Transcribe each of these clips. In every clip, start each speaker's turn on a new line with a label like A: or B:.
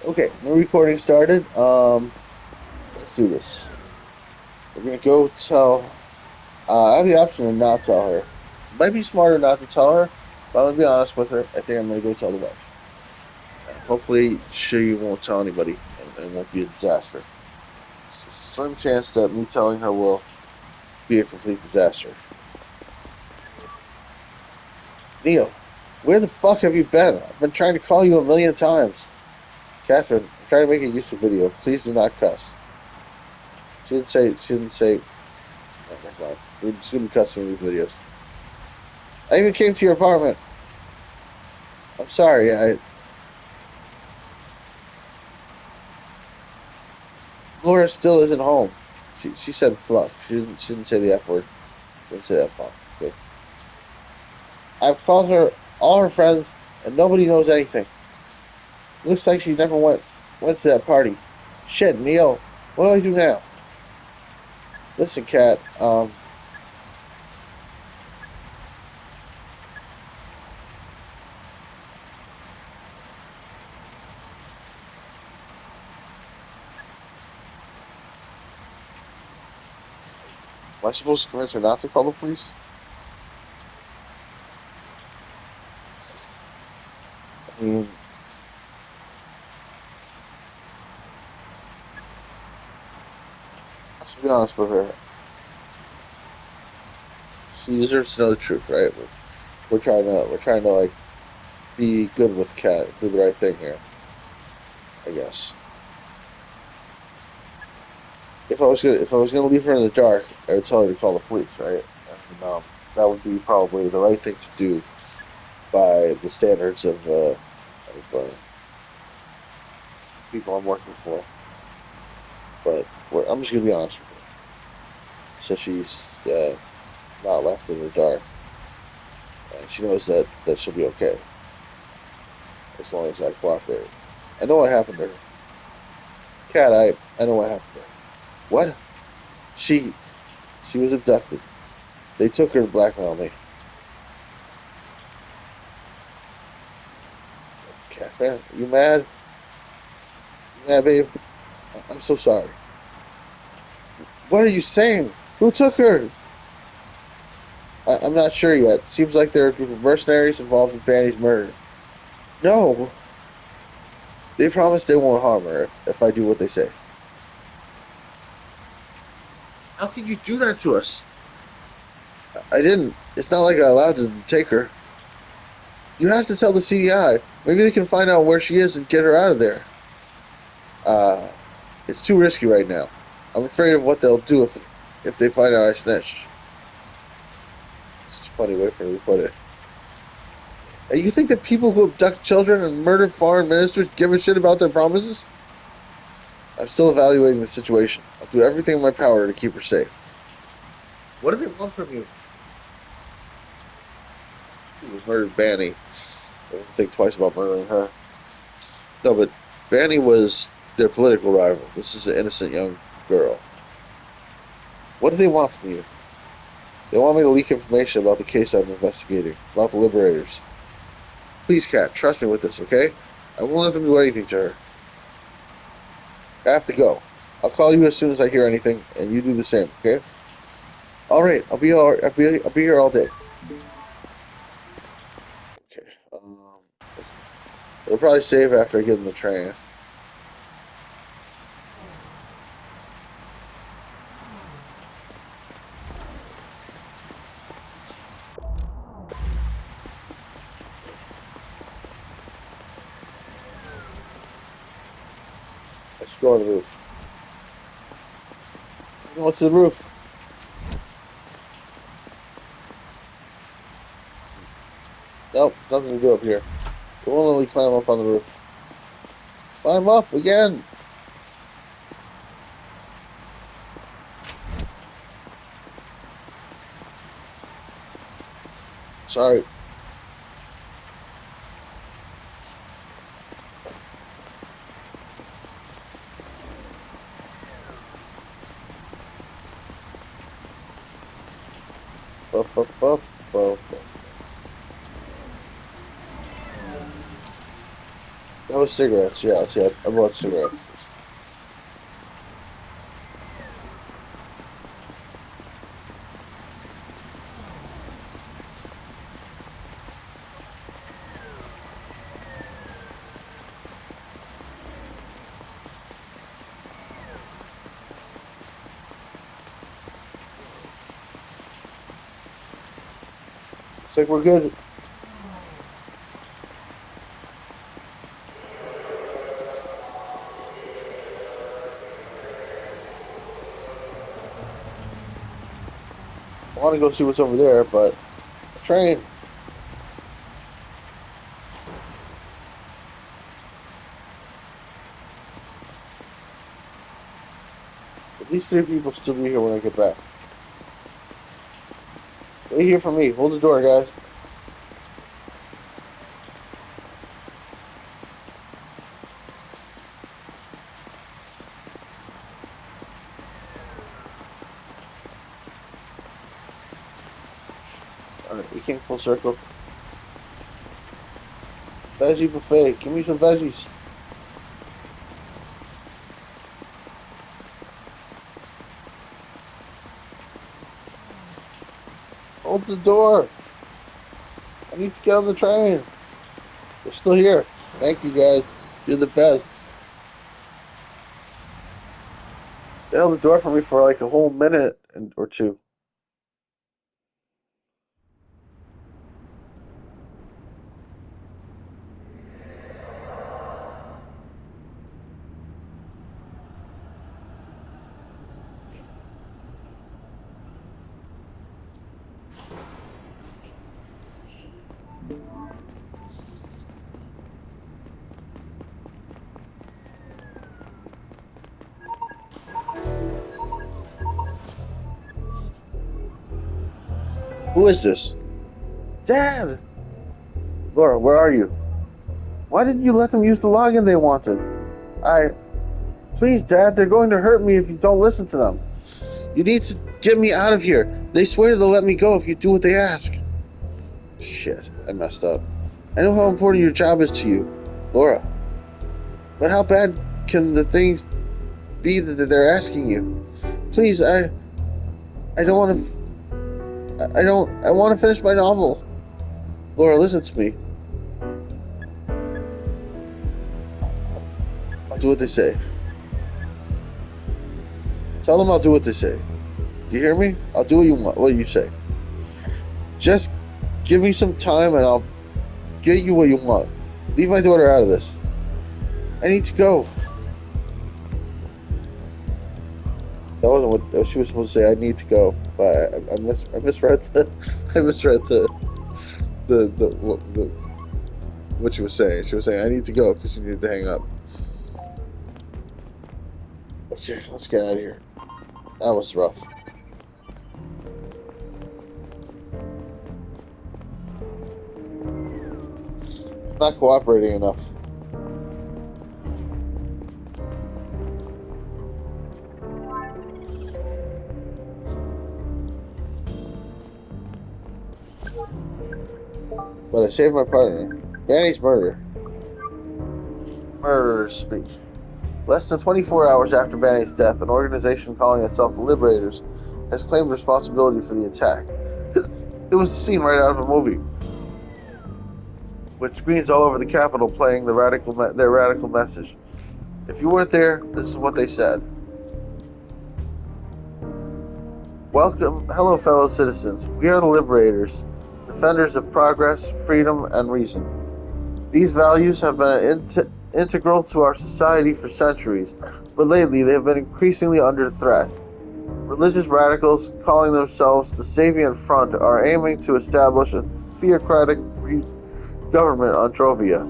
A: Okay, new recording started. Let's do this. We're gonna go tell. I have the option to not tell her. It might be smarter not to tell her, but I'm gonna be honest with her. I think I'm gonna go tell the wife. Hopefully, she won't tell anybody, and it won't be a disaster. It's a slim chance that me telling her will be a complete disaster. Neil, where the fuck have you been? I've been trying to call you a million times. Catherine, I'm trying to make a YouTube video. Please do not cuss. She didn't say. She didn't say. Oh, never mind. We're just gonna be cussing in these videos. I even came to your apartment. I'm sorry. I Laura still isn't home. She said fuck. She didn't say the F word. She didn't say the F bomb. Okay. I've called her all her friends and nobody knows anything. Looks like she never went to that party. Shit, Neil. What do I do now? Listen, Kat. Am I supposed to convince her not to call the police? I mean, let's be honest with her. She deserves to know the truth, right? We're trying to like be good with Kat, do the right thing here. I guess. If I was gonna leave her in the dark, I would tell her to call the police, right? And that would be probably the right thing to do by the standards of people I'm working for. But I'm just gonna be honest with her, so she's not left in the dark, and she knows that she'll be okay as long as I cooperate. I know what happened to her, Kat. I know what happened to her. What? She she was abducted. They took her to blackmail me. Catherine, are you mad? You mad, babe? I'm so sorry. What are you saying? Who took her? I'm not sure yet. Seems like they're a group of mercenaries involved in Fanny's murder. No, they promise they won't harm her if I do what they say. How can you do that to us? I didn't. It's not like I allowed them to take her. You have to tell the CEI. Maybe they can find out where she is and get her out of there. Uh, it's too risky right now. I'm afraid of what they'll do if they find out I snitched. It's such a funny way for me to put it. And you think that people who abduct children and murder foreign ministers give a shit about their promises? I'm still evaluating the situation. I'll do everything in my power to keep her safe. What do they want from you? It's true, they murdered Banny. They won't think twice about murdering her. No, but Banny was their political rival. This is an innocent young girl. What do they want from you? They want me to leak information about the case I'm investigating, about the liberators. Please, Kat, trust me with this, okay? I won't let them do anything to her. I have to go. I'll call you as soon as I hear anything, and you do the same, okay? All right, I'll be here all day. Okay. Okay. It'll probably save after I get in the train. Let's go on the roof. I'm going to the roof. Nope, nothing to do up here. It won't let me climb up on the roof. Climb up again. Sorry. Up, up, up, up, up. That was cigarettes. Yeah, see, I bought cigarettes. It's like we're good. I want to go see what's over there, but a train. At least three people still be here when I get back. Wait here for me. Hold the door, guys. All right, we came full circle. Veggie buffet. Give me some veggies. Hold the door. I need to get on the train. They're still here. Thank you, guys. You're the best. They held the door for me for like a whole minute or two. Who is this? Dad! Laura, where are you? Why didn't you let them use the login they wanted? I. Please, Dad, they're going to hurt me if you don't listen to them. You need to get me out of here. They swear they'll let me go if you do what they ask. Shit, I messed up. I know how important your job is to you, Laura. But how bad can the things be that they're asking you? Please, I don't want to. I don't. I want to finish my novel. Laura, listen to me. I'll do what they say. Tell them I'll do what they say. Do you hear me? I'll do what you want. What you say. Just give me some time, and I'll get you what you want. Leave my daughter out of this. I need to go. That wasn't what she was supposed to say. I need to go, but I misread the I misread the what she was saying. She was saying I need to go because you need to hang up. Okay, let's get out of here. That was rough. I'm not cooperating enough. But I saved my partner. Danny's murder. Murderers speak. Less than 24 hours after Banny's death, an organization calling itself the Liberators has claimed responsibility for the attack. It was a scene right out of a movie, with screens all over the Capitol playing their radical message. If you weren't there, this is what they said. Welcome, hello, fellow citizens. We are the Liberators, defenders of progress, freedom, and reason. These values have been integral to our society for centuries, but lately they have been increasingly under threat. Religious radicals, calling themselves the Sabian Front, are aiming to establish a theocratic government on Trovia.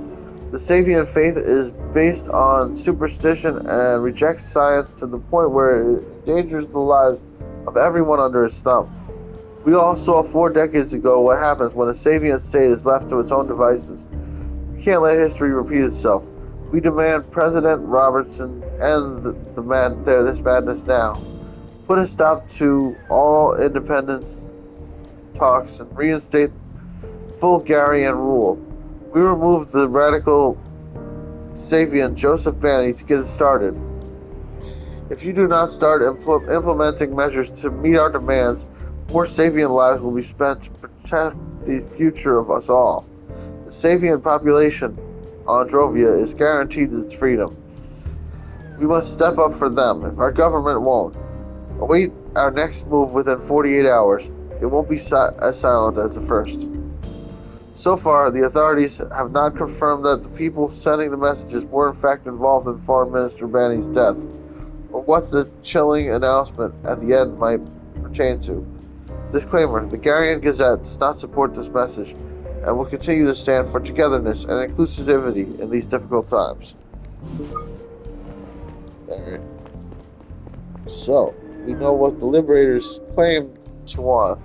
A: The Sabian faith is based on superstition and rejects science to the point where it endangers the lives of everyone under its thumb. We all saw 4 decades ago what happens when a Sabian state is left to its own devices. We can't let history repeat itself. We demand President Robertson end this madness now. Put a stop to all independence talks and reinstate full Garian rule. We remove the radical Savian Joseph Banny to get it started. If you do not start implementing measures to meet our demands, more Savian lives will be spent to protect the future of us all. The Savian population on Drovia is guaranteed its freedom. We must step up for them if our government won't. Await our next move within 48 hours. It won't be as silent as the first. So far, the authorities have not confirmed that the people sending the messages were in fact involved in Foreign Minister Banny's death, or what the chilling announcement at the end might pertain to. Disclaimer: the Garian Gazette does not support this message and will continue to stand for togetherness and inclusivity in these difficult times. Alright. So, we know what the Liberators claim to want,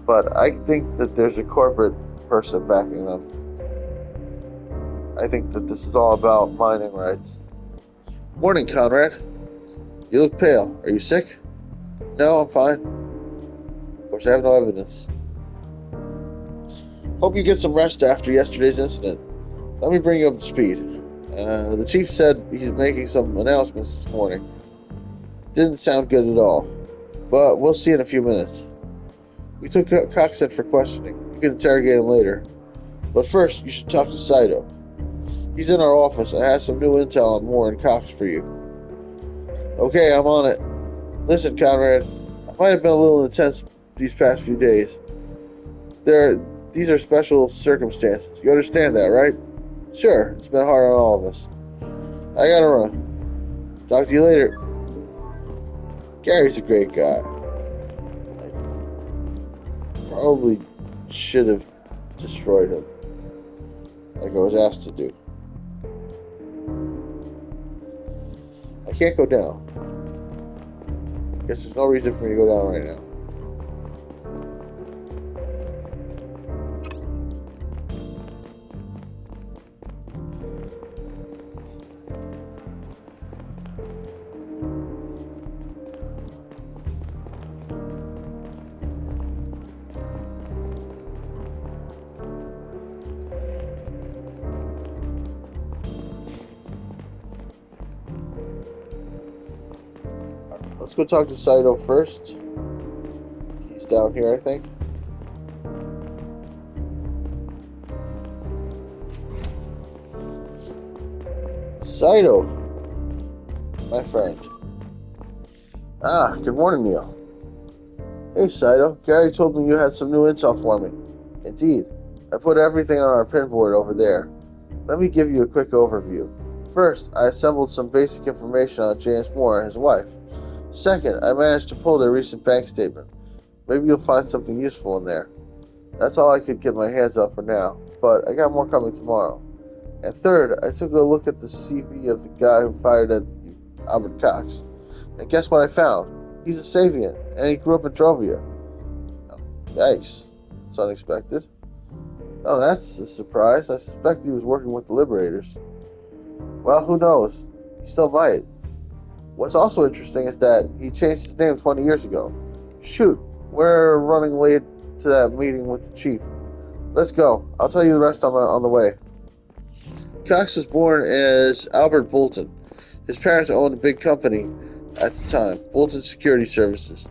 A: but I think that there's a corporate person backing them. I think that this is all about mining rights. Morning, Conrad. You look pale. Are you sick? No, I'm fine. Of course, I have no evidence. Hope you get some rest after yesterday's incident. Let me bring you up to speed. The chief said he's making some announcements this morning. Didn't sound good at all. But we'll see in a few minutes. We took Cox in for questioning. You can interrogate him later. But first, you should talk to Saito. He's in our office and has some new intel on Moore and Cox for you. Okay, I'm on it. Listen, Conrad, I might have been a little intense these past few days. These are special circumstances. You understand that, right? Sure, it's been hard on all of us. I gotta run. Talk to you later. Gary's a great guy. I probably should have destroyed him, like I was asked to do. I can't go down. Guess there's no reason for me to go down right now. Let's go talk to Saito first. He's down here, I think. Saito, my friend. Good morning, Neil. Hey, Saito. Gary told me you had some new intel for me. Indeed. I put everything on our pinboard over there. Let me give you a quick overview. First, I assembled some basic information on James Moore and his wife. Second, I managed to pull their recent bank statement. Maybe you'll find something useful in there. That's all I could get my hands on for now, but I got more coming tomorrow. And third, I took a look at the CV of the guy who fired at Albert Cox. And guess what I found? He's a Savian, and he grew up in Drovia. Oh, yikes. It's unexpected. Oh, that's a surprise. I suspect he was working with the Liberators. Well, who knows? He still might. What's also interesting is that he changed his name 20 years ago. Shoot, we're running late to that meeting with the chief. Let's go. I'll tell you the rest on the way. Cox was born as Albert Bolton. His parents owned a big company at the time, Bolton Security Services.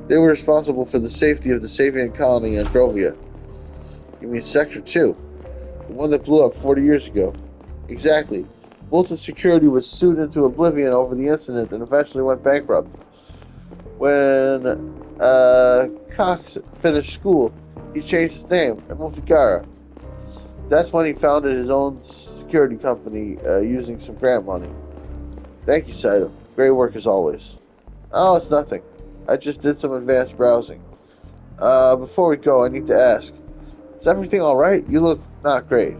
A: They were responsible for the safety of the Sabian colony in Drovia. You mean Sector 2? The one that blew up 40 years ago? Exactly. Bolton Security was sued into oblivion over the incident and eventually went bankrupt. When Cox finished school, he changed his name and moved to Gara. That's when he founded his own security company using some grant money. Thank you, Saito. Great work as always. Oh, it's nothing. I just did some advanced browsing. Before we go, I need to ask. Is everything alright? You look not great.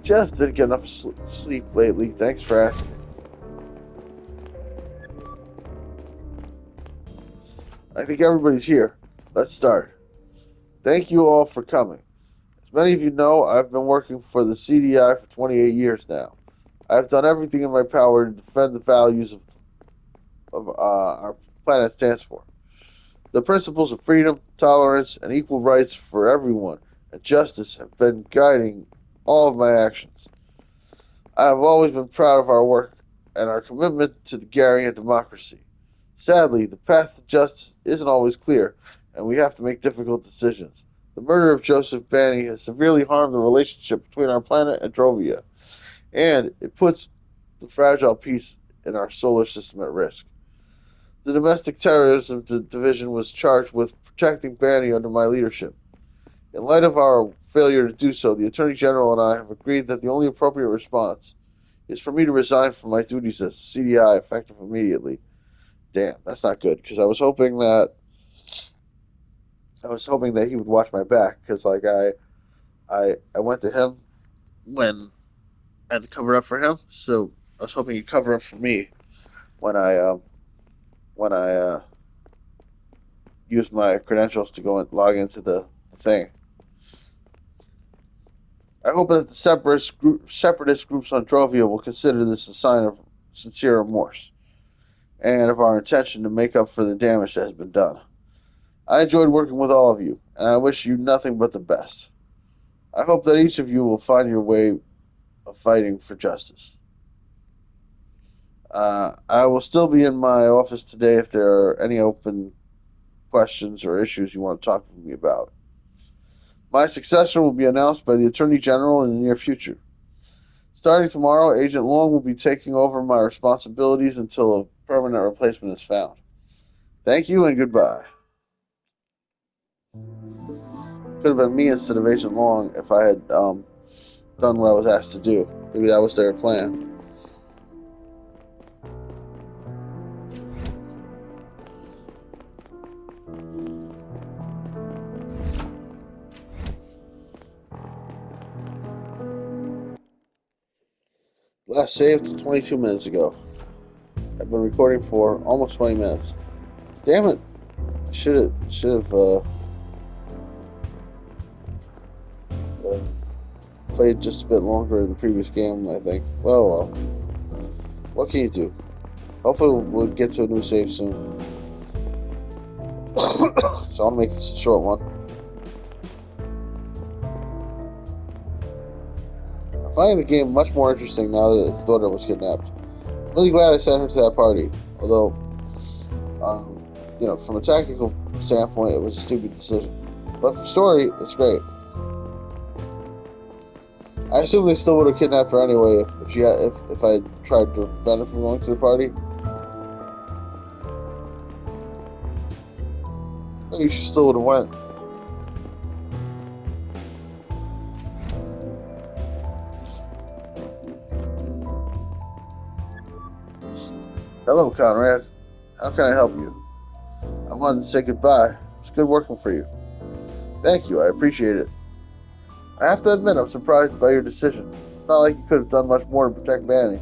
A: Just didn't get enough sleep lately. Thanks for asking. I think everybody's here. Let's start. Thank you all for coming. As many of you know, I've been working for the CDI for 28 years now. I've done everything in my power to defend the values of our planet stands for. The principles of freedom, tolerance, and equal rights for everyone and justice have been guiding all of my actions. I have always been proud of our work and our commitment to the Garian democracy. Sadly, the path to justice isn't always clear, and we have to make difficult decisions. The murder of Joseph Banny has severely harmed the relationship between our planet and Drovia, and it puts the fragile peace in our solar system at risk. The Domestic Terrorism Division was charged with protecting Banny under my leadership. In light of our failure to do so, the Attorney General and I have agreed that the only appropriate response is for me to resign from my duties as CDI effective immediately. Damn, that's not good because I was hoping that he would watch my back because I went to him when I had to cover up for him, so I was hoping he'd cover up for me when I used my credentials to go and log into the thing. I hope that the separatist groups on Drovia will consider this a sign of sincere remorse and of our intention to make up for the damage that has been done. I enjoyed working with all of you, and I wish you nothing but the best. I hope that each of you will find your way of fighting for justice. I will still be in my office today if there are any open questions or issues you want to talk with me about. My successor will be announced by the Attorney General in the near future. Starting tomorrow, Agent Long will be taking over my responsibilities until a permanent replacement is found. Thank you and goodbye. Could have been me instead of Agent Long if I had done what I was asked to do. Maybe that was their plan. Last saved 22 minutes ago. I've been recording for almost 20 minutes. Damn it! Should have played just a bit longer in the previous game. I think. Well. What can you do? Hopefully, we'll get to a new save soon. So I'll make this a short one. I'm finding the game much more interesting now that his daughter was kidnapped. I'm really glad I sent her to that party. Although, from a tactical standpoint, it was a stupid decision. But for story, it's great. I assume they still would have kidnapped her anyway if I had tried to prevent her from going to the party. Maybe she still would have went. Hello, Conrad. How can I help you? I wanted to say goodbye. It's good working for you. Thank you. I appreciate it. I have to admit, I'm surprised by your decision. It's not like you could have done much more to protect Manny.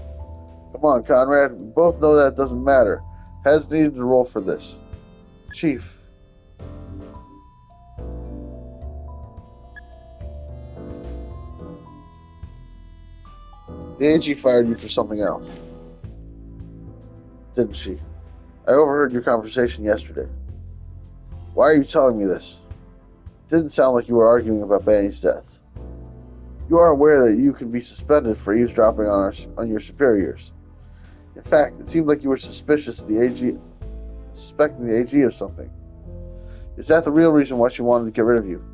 A: Come on, Conrad. We both know that it doesn't matter. Hez needed to roll for this. Chief. The AG fired you for something else, didn't she? I overheard your conversation yesterday. Why are you telling me this? It didn't sound like you were arguing about Manny's death. You are aware that you can be suspended for eavesdropping on your superiors. In fact, it seemed like you were suspecting the AG of something. Is that the real reason why she wanted to get rid of you?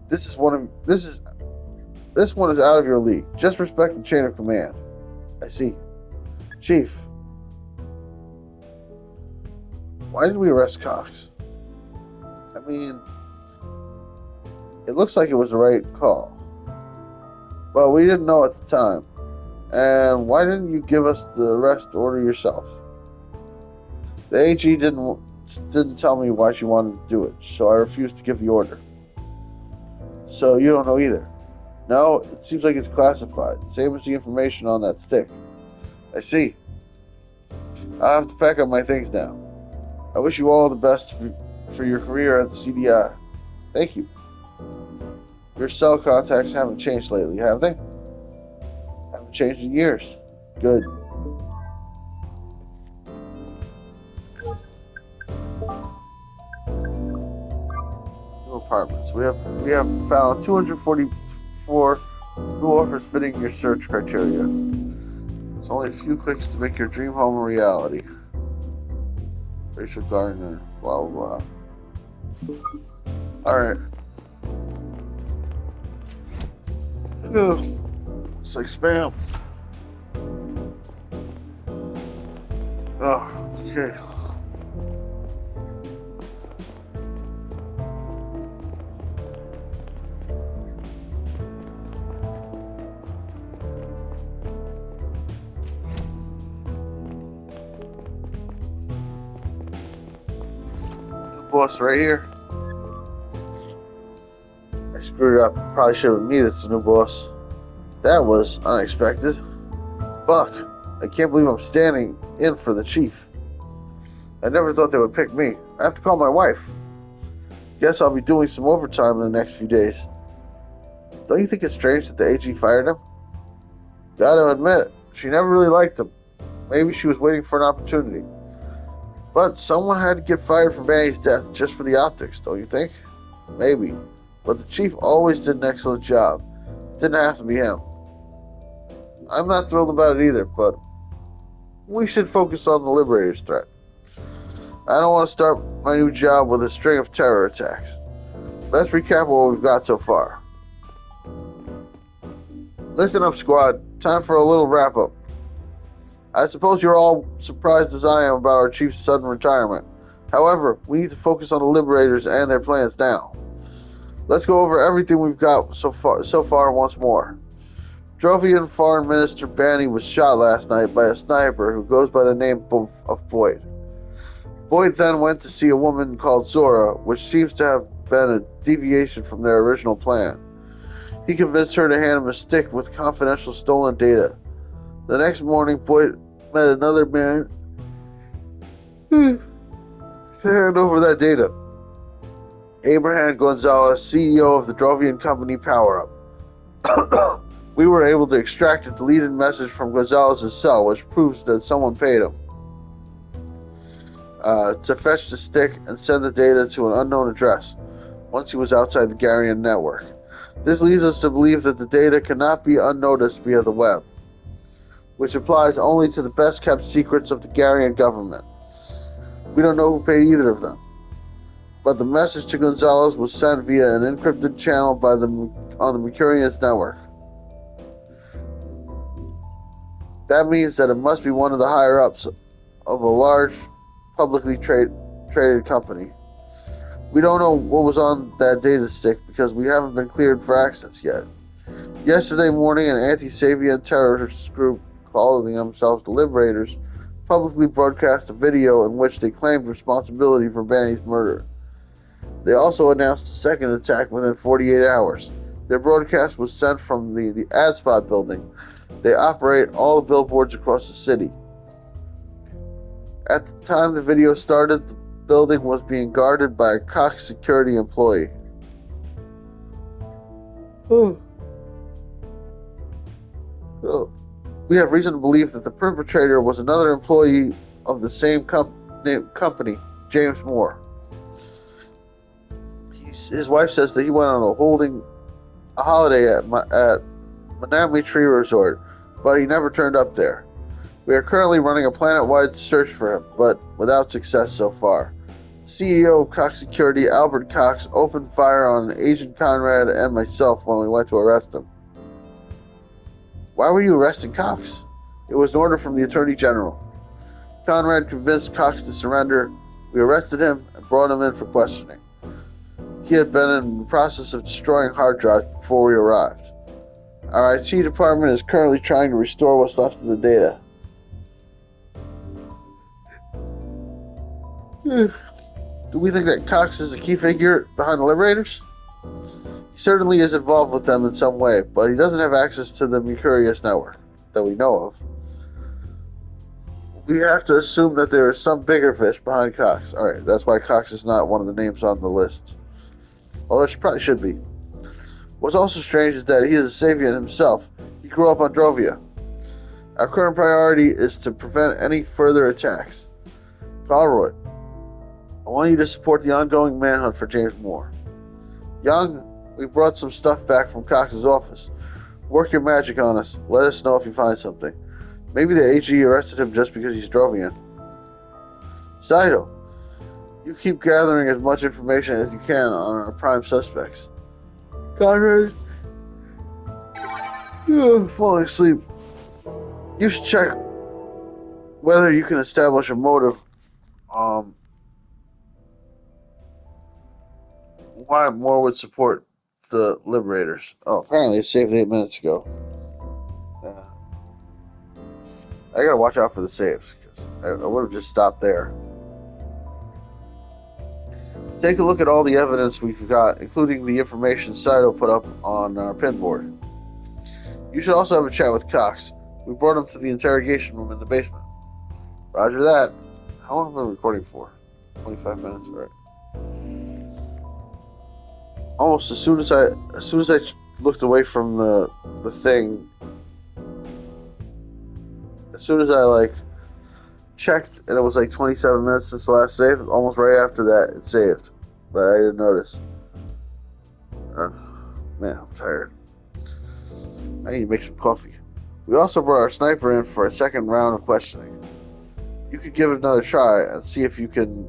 A: This one is out of your league. Just respect the chain of command. I see. Chief, why did we arrest Cox? I mean, it looks like it was the right call. Well, we didn't know at the time. And why didn't you give us the arrest order yourself? The AG didn't tell me why she wanted to do it, so I refused to give the order. So you don't know either? No, it seems like it's classified, same as the information on that stick. I see. I'll have to pack up my things now. I wish you all the best for your career at the CDI. Thank you. Your cell contacts haven't changed lately, have they? Haven't changed in years. Good. New apartments. We have found 240 for new offers fitting your search criteria. It's only a few clicks to make your dream home a reality. Rachel Gardner, blah blah blah. Alright. It's like spam. Oh, okay. Boss right here. I screwed up. Probably should have been me that's the new boss. That was unexpected. Fuck. I can't believe I'm standing in for the chief. I never thought they would pick me. I have to call my wife. Guess I'll be doing some overtime in the next few days. Don't you think it's strange that the AG fired him? Gotta admit, she never really liked him. Maybe she was waiting for an opportunity. But someone had to get fired for Manny's death just for the optics, don't you think? Maybe. But the chief always did an excellent job. It didn't have to be him. I'm not thrilled about it either, but we should focus on the Liberators' threat. I don't want to start my new job with a string of terror attacks. Let's recap what we've got so far. Listen up, squad. Time for a little wrap-up. I suppose you're all surprised as I am about our chief's sudden retirement. However, we need to focus on the Liberators and their plans now. Let's go over everything we've got so far once more. Drovian Foreign Minister Banny was shot last night by a sniper who goes by the name of Boyd. Boyd then went to see a woman called Zora, which seems to have been a deviation from their original plan. He convinced her to hand him a stick with confidential stolen data. The next morning, Boyd met another man to hand over that data. Abraham Gonzalez, CEO of the Drovian Company Power Up. We were able to extract a deleted message from Gonzalez's cell, which proves that someone paid him to fetch the stick and send the data to an unknown address once he was outside the Garian network. This leads us to believe that the data cannot be unnoticed via the web, which applies only to the best-kept secrets of the Garian government. We don't know who paid either of them, but the message to Gonzalez was sent via an encrypted channel on the Mercurian's network. That means that it must be one of the higher-ups of a large, publicly traded company. We don't know what was on that data stick because we haven't been cleared for access yet. Yesterday morning, an anti-Sabian terrorist group calling themselves the Liberators publicly broadcast a video in which they claimed responsibility for Banny's murder. They also announced a second attack within 48 hours. Their broadcast was sent from the AdSpot building. They operate all the billboards across the city. At the time the video started, the building was being guarded by a Cox security employee. We have reason to believe that the perpetrator was another employee of the same company, James Moore. His wife says that he went on a holiday at Manami Tree Resort, but he never turned up there. We are currently running a planet-wide search for him, but without success so far. CEO of Cox Security, Albert Cox, opened fire on Agent Conrad and myself when we went to arrest him. Why were you arresting Cox? It was an order from the Attorney General. Conrad convinced Cox to surrender. We arrested him and brought him in for questioning. He had been in the process of destroying hard drives before we arrived. Our IT department is currently trying to restore what's left of the data. Do we think that Cox is a key figure behind the Liberators? He certainly is involved with them in some way, but he doesn't have access to the Mercurius network that we know of. We have to assume that there is some bigger fish behind Cox. Alright, that's why Cox is not one of the names on the list. Although she probably should be. What's also strange is that he is a Sabian himself. He grew up on Drovia. Our current priority is to prevent any further attacks. Carlroyd, I want you to support the ongoing manhunt for James Moore. Young, We brought some stuff back from Cox's office. Work your magic on us. Let us know if you find something. Maybe the AG arrested him just because he's Drovian. Saito, you keep gathering as much information as you can on our prime suspects. Conrad, falling asleep. You should check whether you can establish a motive. Um, why more would support the Liberators? Oh, apparently it saved 8 minutes ago. Uh, I gotta watch out for the saves because I would have just stopped there. Take a look at all the evidence we've got, including the information Saito put up on our pinboard. You should also have a chat with Cox. We brought him to the interrogation room in the basement. Roger that. How long have I been recording for? 25 minutes, all right. Almost as soon as I looked away from the thing, as soon as I checked and it was 27 minutes since the last save, almost right after that it saved, but I didn't notice. Man, I'm tired. I need to make some coffee. We also brought our sniper in for a second round of questioning. You could give it another try and see if you can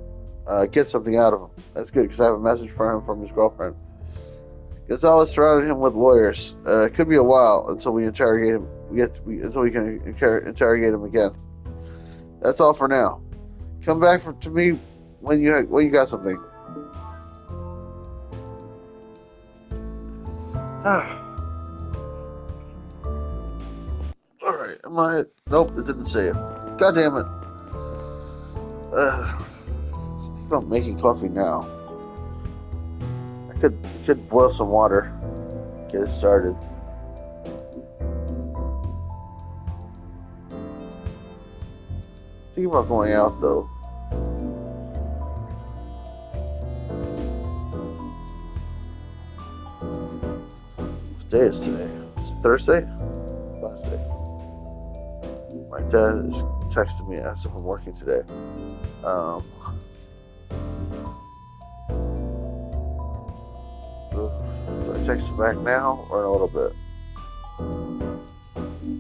A: get something out of him. That's good because I have a message for him from his girlfriend. Gonzalez surrounded him with lawyers. It could be a while until we interrogate him. Until we can interrogate him again. That's all for now. Come back to me when you got something. All right. Am I? Nope. It didn't say it. God damn it. I'm making coffee now. I could boil some water. Get it started. Think about going out though. What day is today? Is it Thursday? Wednesday. My dad is texting me asking if I'm working today. Do I text him back now or in a little bit?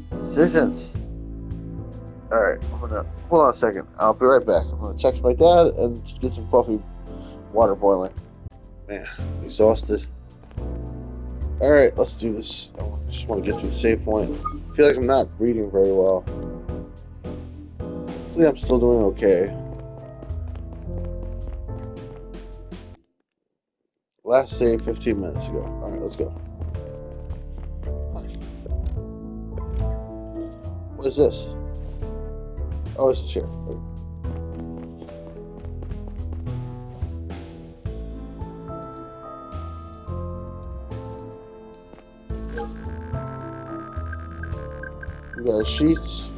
A: Decisions. Alright, I'm gonna hold on a second. I'll be right back. I'm gonna text my dad and get some coffee water boiling. Man, I'm exhausted. Alright, let's do this. I just want to get to a save point. I feel like I'm not reading very well. Hopefully I'm still doing okay. Last save 15 minutes ago. Alright, let's go. What is this? Oh, it's a chair. We got sheets.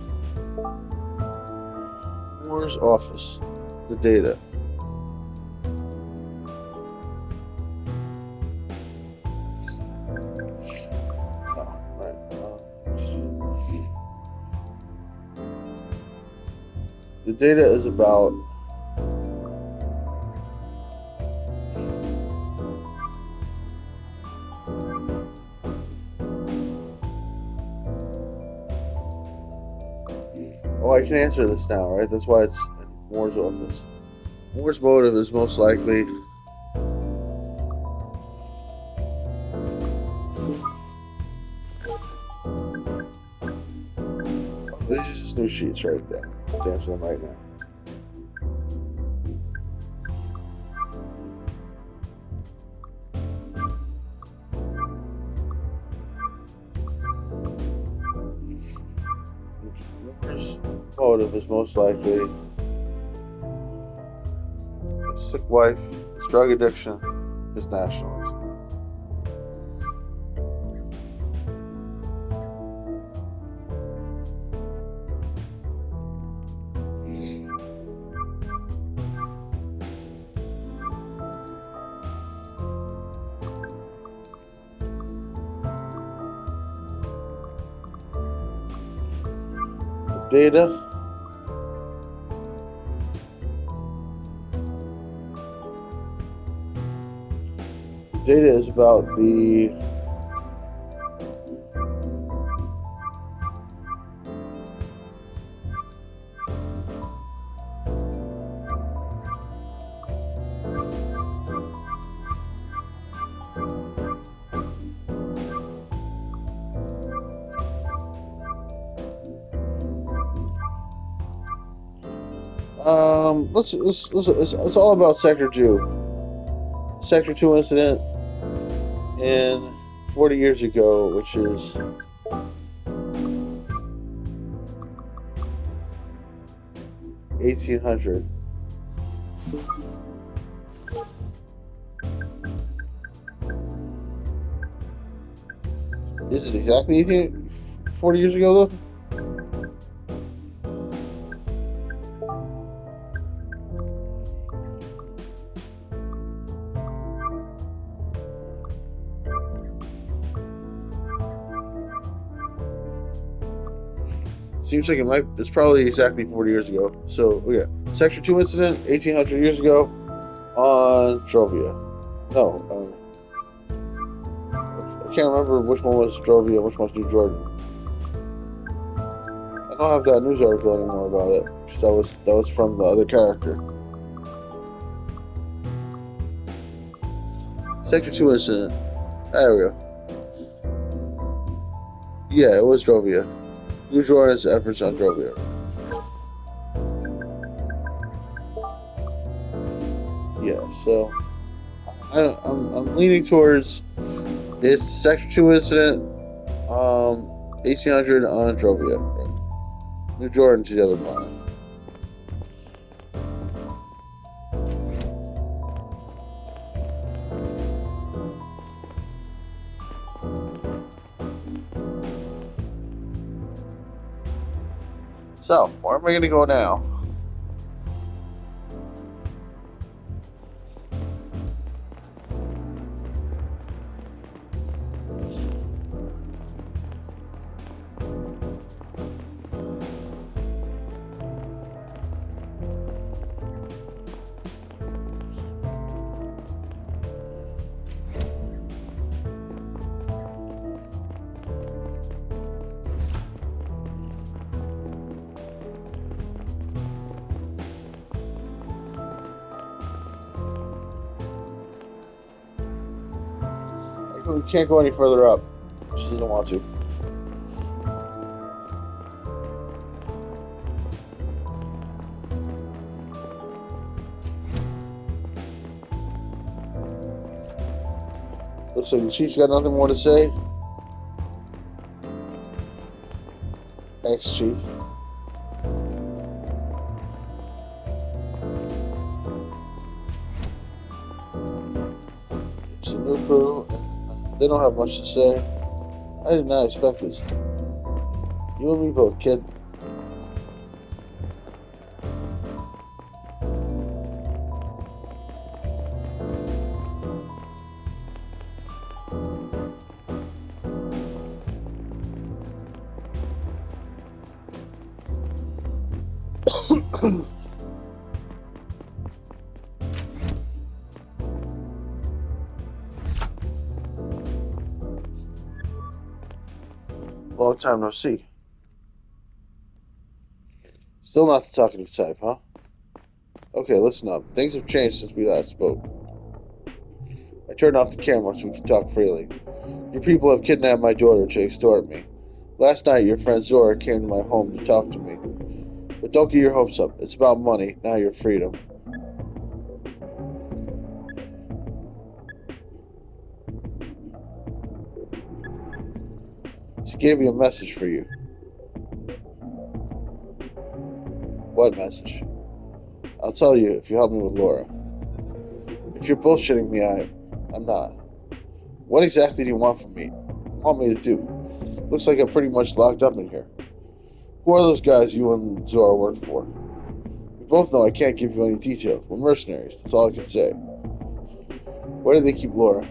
A: Moore's office. The data. The data is about I can answer this now, right? That's why it's in Moore's office. Moore's motive is most likely these are just new sheets right there. Let's answer them right now. Moore's motive is most likely his sick wife, his drug addiction, his nationalism. Data Data is about the let's it's all about Sector 2 incident in 40 years ago, which is 1800. Is it exactly 40 years ago, though? Seems like it's probably exactly 40 years ago. So, yeah. Sector 2 incident, 1800 years ago on Drovia. No, I can't remember which one was Drovia, which one was New Jordan. I don't have that news article anymore about it because that was from the other character. Sector 2 incident. There we go. Yeah, it was Drovia. New Jordan's efforts on Drovia. Yeah, so I'm leaning towards it's Sector 2 incident, 1800 on Drovia. Right. New Jordan's the other planet. So, where am I going to go now? We can't go any further up. She doesn't want to. Looks like the chief's got nothing more to say. Ex-chief. It's a new crew. They don't have much to say. I did not expect this. You and me both, kid. Long time no see. Still not the talkative type, huh? Okay, listen up. Things have changed since we last spoke. I turned off the camera so we could talk freely. Your people have kidnapped my daughter to extort me. Last night, your friend Zora came to my home to talk to me. But don't get your hopes up. It's about money, not your freedom. She gave me a message for you. What message? I'll tell you if you help me with Laura. If you're bullshitting me, I'm not. What exactly do you want from me? Want me to do? Looks like I'm pretty much locked up in here. Who are those guys you and Zora work for? We both know I can't give you any details. We're mercenaries. That's all I can say. Where do they keep Laura?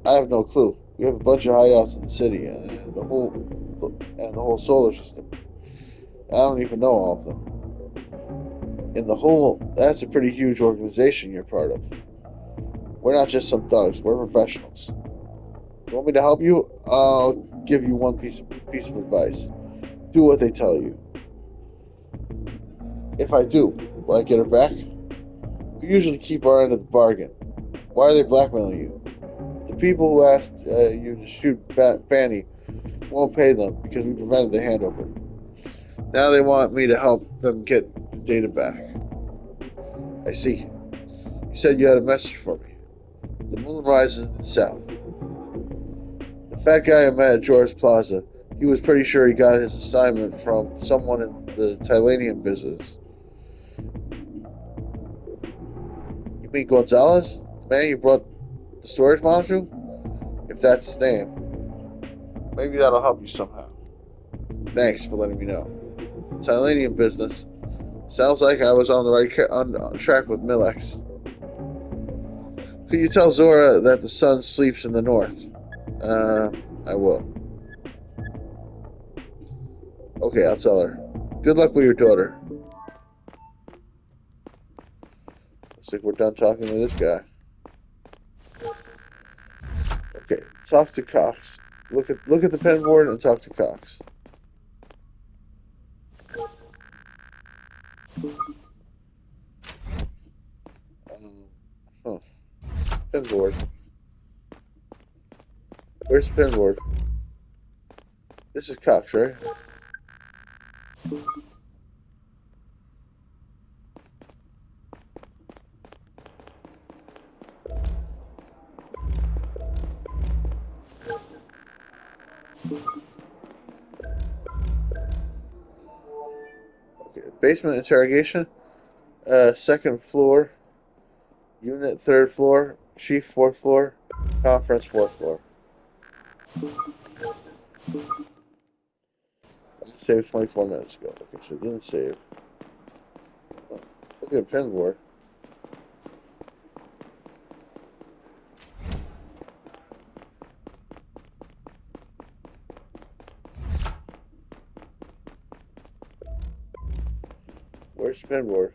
A: I have no clue. We have a bunch of hideouts in the city and the whole solar system. I don't even know all of them. In the whole, that's a pretty huge organization you're part of. We're not just some thugs. We're professionals. You want me to help you? I'll give you one piece of advice. Do what they tell you. If I do, will I get her back? We usually keep our end of the bargain. Why are they blackmailing you? The people who asked you to shoot Fanny won't pay them because we prevented the handover. Now they want me to help them get the data back. I see. You said you had a message for me. The moon rises in the south. The fat guy I met at George's Plaza, he was pretty sure he got his assignment from someone in the Tylanian business. You mean Gonzalez? The man you brought the storage module? If that's his name, maybe that'll help you somehow. Thanks for letting me know. Tylanian business. Sounds like I was on the right on track with Milex. Could you tell Zora that the sun sleeps in the north? I will. Okay, I'll tell her. Good luck with your daughter. Looks like we're done talking to this guy. Okay, talk to Cox. Look at the pen board and talk to Cox. Um, huh. Pen board. Where's the pen board? This is Cox, right? Okay, basement interrogation. Second floor. Unit third floor. Chief fourth floor. Conference fourth floor. I saved 24 minutes ago. Okay, so it didn't save. Oh, look at the pen board. Where's the pen board?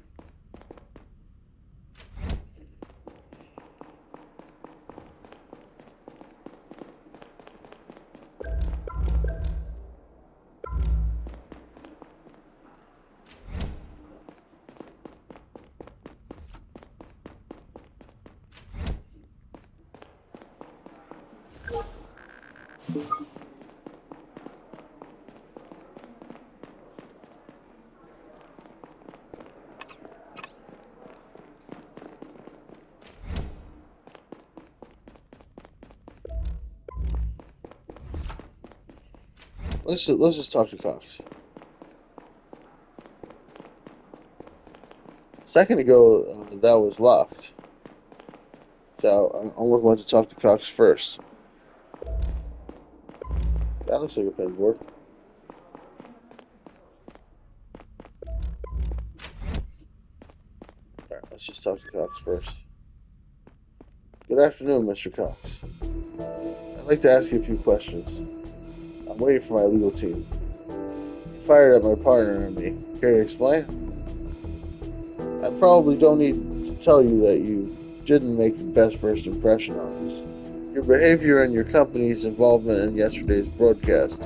A: Let's just talk to Cox. A second ago, that was locked. So I'm going to talk to Cox first. That looks like a pen board. Alright, let's just talk to Cox first. Good afternoon, Mr. Cox. I'd like to ask you a few questions. I'm waiting for my legal team. You fired at my partner and me. Care to explain? I probably don't need to tell you that you didn't make the best first impression on us. Your behavior and your company's involvement in yesterday's broadcast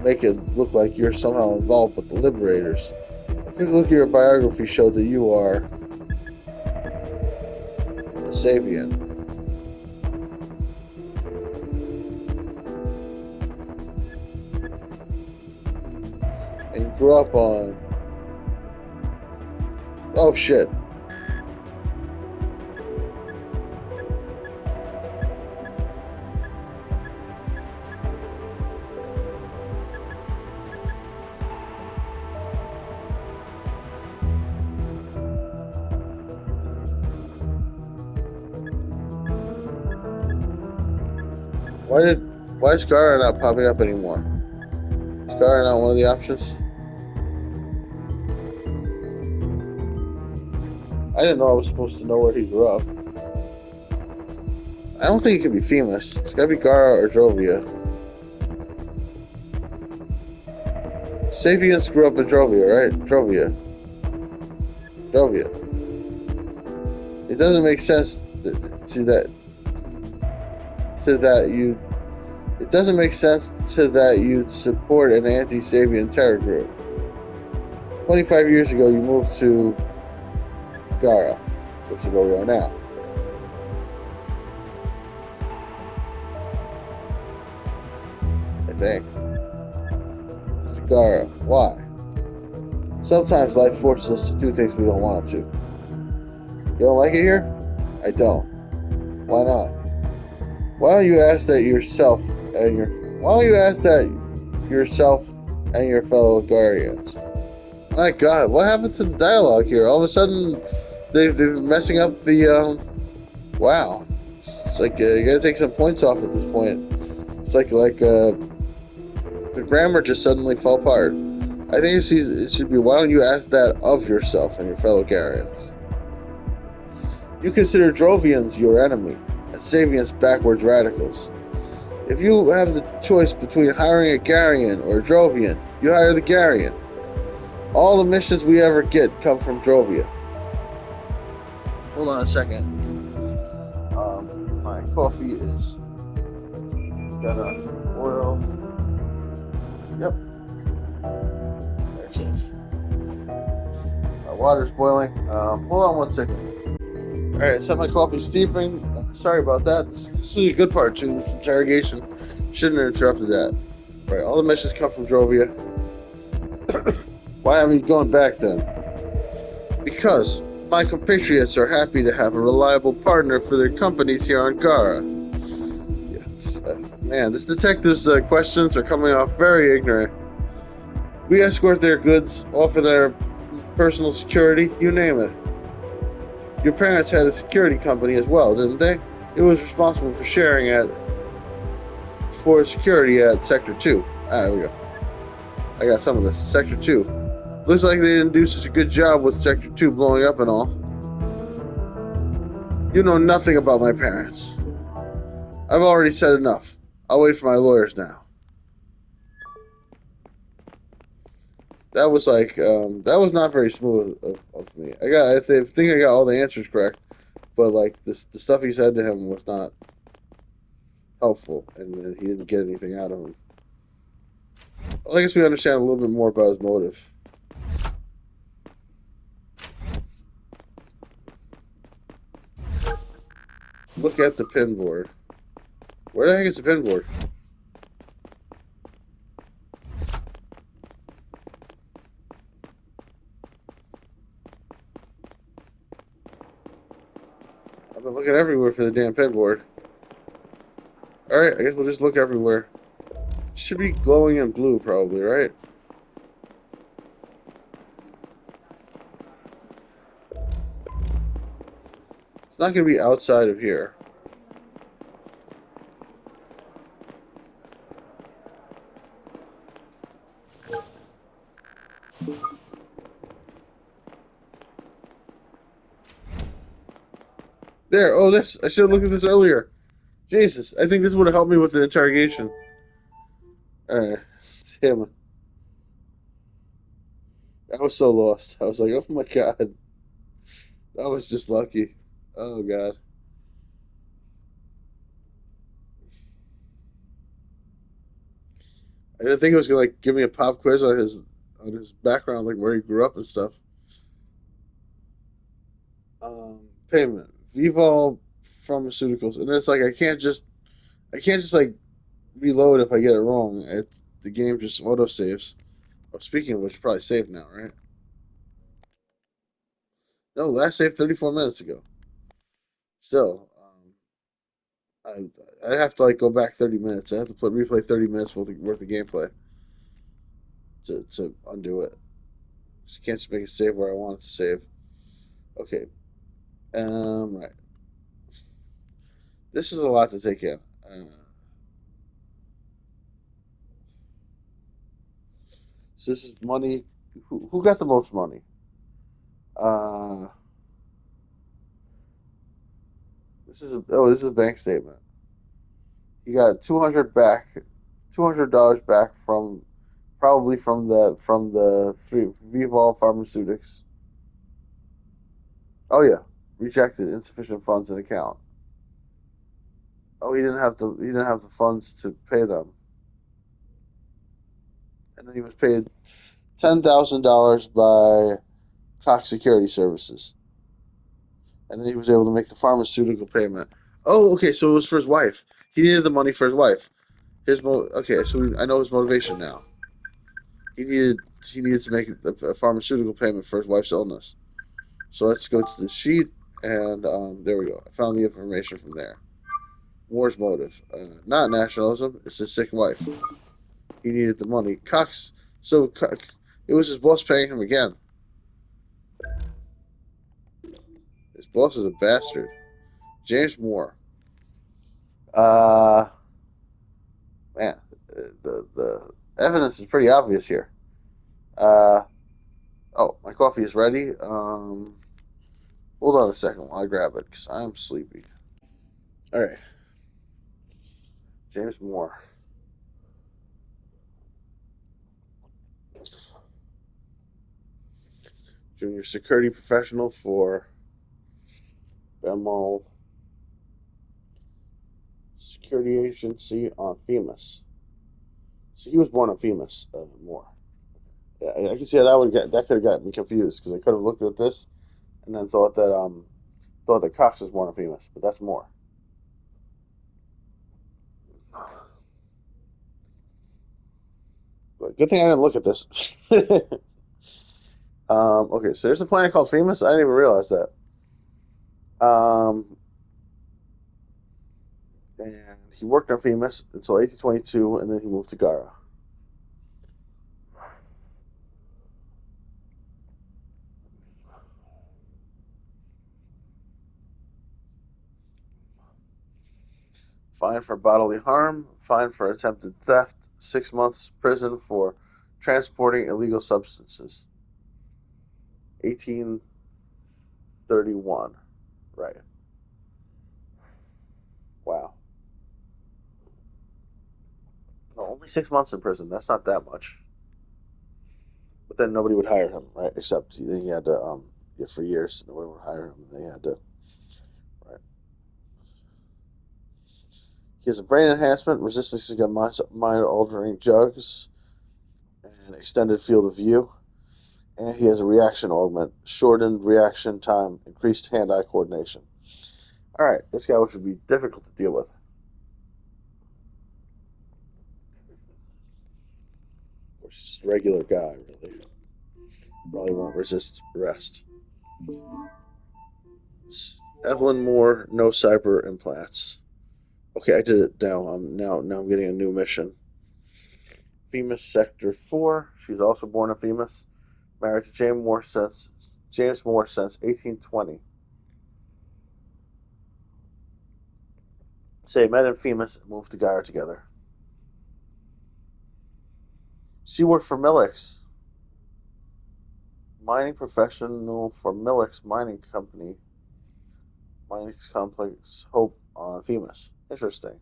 A: make it look like you're somehow involved with the Liberators. A quick look at your biography showed that you are a Sabian. And you grew up on... Oh shit. Why is Gara not popping up anymore? Is Gara not one of the options? I didn't know I was supposed to know where he grew up. I don't think it could be Themis. It's gotta be Gara or Drovia. Sapiens grew up in Drovia, right? Drovia. It doesn't make sense to that to that you it doesn't make sense to that you'd support an anti-Sabian terror group. 25 years ago, you moved to Gara, which is where we are now. I think. It's Gara. Why? Sometimes life forces us to do things we don't want to. You don't like it here? I don't. Why not? Why don't you ask that yourself and your Why don't you ask that yourself and your fellow guardians? My God, what happened to the dialogue here? All of a sudden, they're messing up the. Wow, it's like you gotta take some points off at this point. It's like the grammar just suddenly fell apart. I think it should be. Why don't you ask that of yourself and your fellow Garians? You consider Drovians your enemy and Sabians backwards radicals. If you have the choice between hiring a Garian or a Drovian, you hire the Garian. All the missions we ever get come from Drovia. Hold on a second. My coffee is gonna boil. Yep. There it is. My water's boiling. Hold on one second. All right, set my coffee steeping. Sorry about that. This is a good part to this interrogation. Shouldn't have interrupted that. All right, all the missions come from Drovia. Why haven't you gone back then? Because my compatriots are happy to have a reliable partner for their companies here on Gara. Man, this detective's questions are coming off very ignorant. We escort their goods, offer their personal security, you name it. Your parents had a security company as well, didn't they? It was responsible for security at Sector 2. There we go. I got some of this. Sector 2. Looks like they didn't do such a good job with Sector 2 blowing up and all. You know nothing about my parents. I've already said enough. I'll wait for my lawyers now. That was not very smooth of me. I think I got all the answers correct, but like the stuff he said to him was not helpful, and he didn't get anything out of him. Well, I guess we understand a little bit more about his motive. Look at the pin board. Where the heck is the pin board? I've been looking everywhere for the damn pin board. Alright, I guess we'll just look everywhere. It should be glowing in blue, probably, right? It's not going to be outside of here. There. Oh, this. I should have looked at this earlier. Jesus, I think this would have helped me with the interrogation. Alright. Damn it. I was so lost. I was like, oh my god. That was just lucky. Oh god. I didn't think it was gonna like give me a pop quiz on his background, like where he grew up and stuff. Payment. Vival Pharmaceuticals. And it's like I can't just like reload if I get it wrong. The game just auto saves. Oh, speaking of which, probably saved now, right? No, last save 34 minutes ago. Still, I'd have to like go back 30 minutes. I have to replay 30 minutes worth of gameplay to undo it. Just can't just make a save where I want it to save. Okay. Right. This is a lot to take in. So this is money. Who got the most money? Uh, this is a bank statement. He got 200 back, $200 back from probably from the three Vival Pharmaceutics. Oh yeah. rejected. Insufficient funds in account. Oh, he didn't have the funds to pay them, and then he was paid $10,000 by Cox Security Services, and then he was able to make the pharmaceutical payment. Oh, okay, so it was for his wife. He needed the money for his wife. Okay, so I know his motivation now. He needed he needed to make a pharmaceutical payment for his wife's illness. So let's go to the sheet, and there we go. I found the information from there. War's motive, not nationalism. It's his sick wife. He needed the money. Cox. So it was his boss paying him again. His boss is a bastard. James Moore. Uh, man, the evidence is pretty obvious here. Uh, oh, my coffee is ready. Hold on a second while I grab it because I'm sleepy. All right, James Moore, junior security professional for Bemo Security Agency on FEMAS. So he was born on FEMAS. Moore. Yeah, I can see how that could have got me confused because I could have looked at this and then thought that Cox was born on FEMAS, but that's Moore. But good thing I didn't look at this. Okay, so there's a planet called FEMAS. I didn't even realize that. Um, and he worked on FEMAS until 1822, and then he moved to Gara. Fined for bodily harm, fined for attempted theft, 6 months prison for transporting illegal substances. 1831. Right. Wow. No, only 6 months in prison. That's not that much. But then nobody would hire him, right? Except then he had to, yeah, for years, nobody would hire him. And then he had to, right. He has a brain enhancement, resistance against mind altering drugs, and extended field of view. And he has a reaction augment, shortened reaction time, increased hand eye coordination. All right, this guy should be difficult to deal with. Or just a regular guy, really. Probably won't resist arrest. Evelyn Moore, no cyber implants. Okay, I did it now. Now I'm getting a new mission. FEMAS Sector 4. She's also born in FEMAS. Married to James Moore since 1820. Say met in FEMAS and moved to Gyre together. She worked for Millix, mining professional for Millix Mining Company, Mining Complex Hope on FEMAS. Interesting.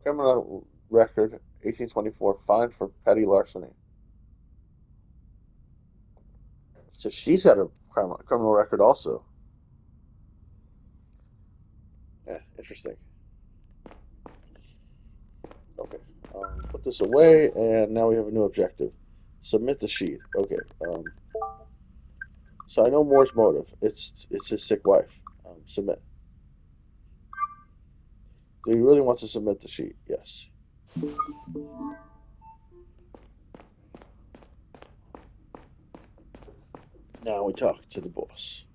A: Criminal record 1824, fined for petty larceny. So she's got a criminal record also. Yeah, interesting. Okay. Put this away, and now we have a new objective. Submit the sheet. Okay. So I know Moore's motive. It's his sick wife. Submit. Do he really wants to submit the sheet? Yes. Now we talk to the boss.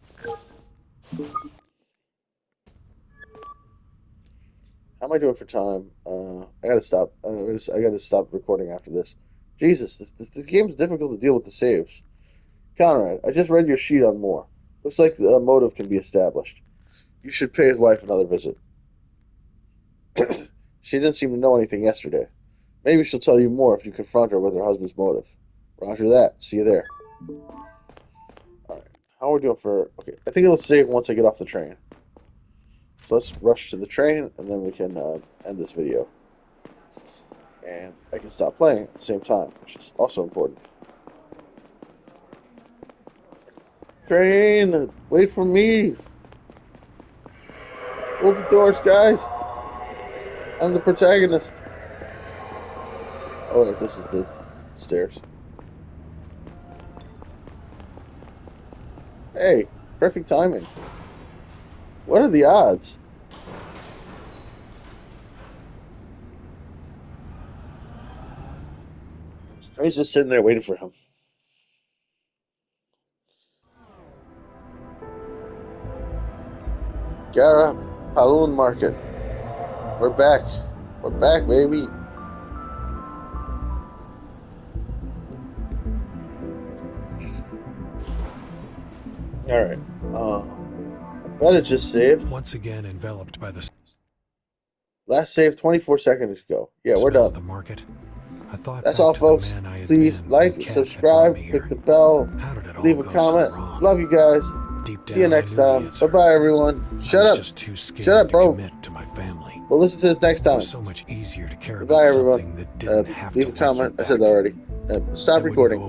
A: How am I doing for time? I gotta stop. I gotta stop recording after this. Jesus, this game's difficult to deal with the saves. Conrad, I just read your sheet on Moore. Looks like the motive can be established. You should pay his wife another visit. She didn't seem to know anything yesterday. Maybe she'll tell you more if you confront her with her husband's motive. Roger that. See you there. All right. How are we doing for? Okay, I think it'll save once I get off the train. So let's rush to the train, and then we can end this video. And I can stop playing at the same time, which is also important. Train, wait for me. Open the doors, guys. I'm the protagonist. Oh wait, this is the stairs. Hey, perfect timing. What are the odds? He's just sitting there waiting for him. Gara Palun Market. We're back. We're back, baby. All right. I bet it just saved.
B: Once again enveloped by the
A: Last save 24 seconds ago. Yeah, we're
B: smell of
A: done.
B: the market, I thought
A: That's
B: back
A: all,
B: to the
A: folks.
B: man I had
A: Please
B: been when
A: like,
B: Cat had brought
A: subscribe,
B: me
A: click
B: here.
A: the bell,
B: How did it all
A: leave a
B: go so
A: comment.
B: wrong?
A: Love you guys.
B: Deep
A: See you
B: down, I
A: next
B: knew the
A: time.
B: answer.
A: Bye bye, everyone.
B: I
A: Shut
B: was
A: up.
B: just too
A: Shut up,
B: scared to
A: bro.
B: commit to my family.
A: We'll listen to this next
B: It was
A: time.
B: so much easier to care about
A: Goodbye, everyone.
B: something that didn't have
A: Leave
B: to
A: a
B: like you
A: comment. I
B: back.
A: said that already.
B: I
A: Stop
B: wouldn't
A: recording.
B: go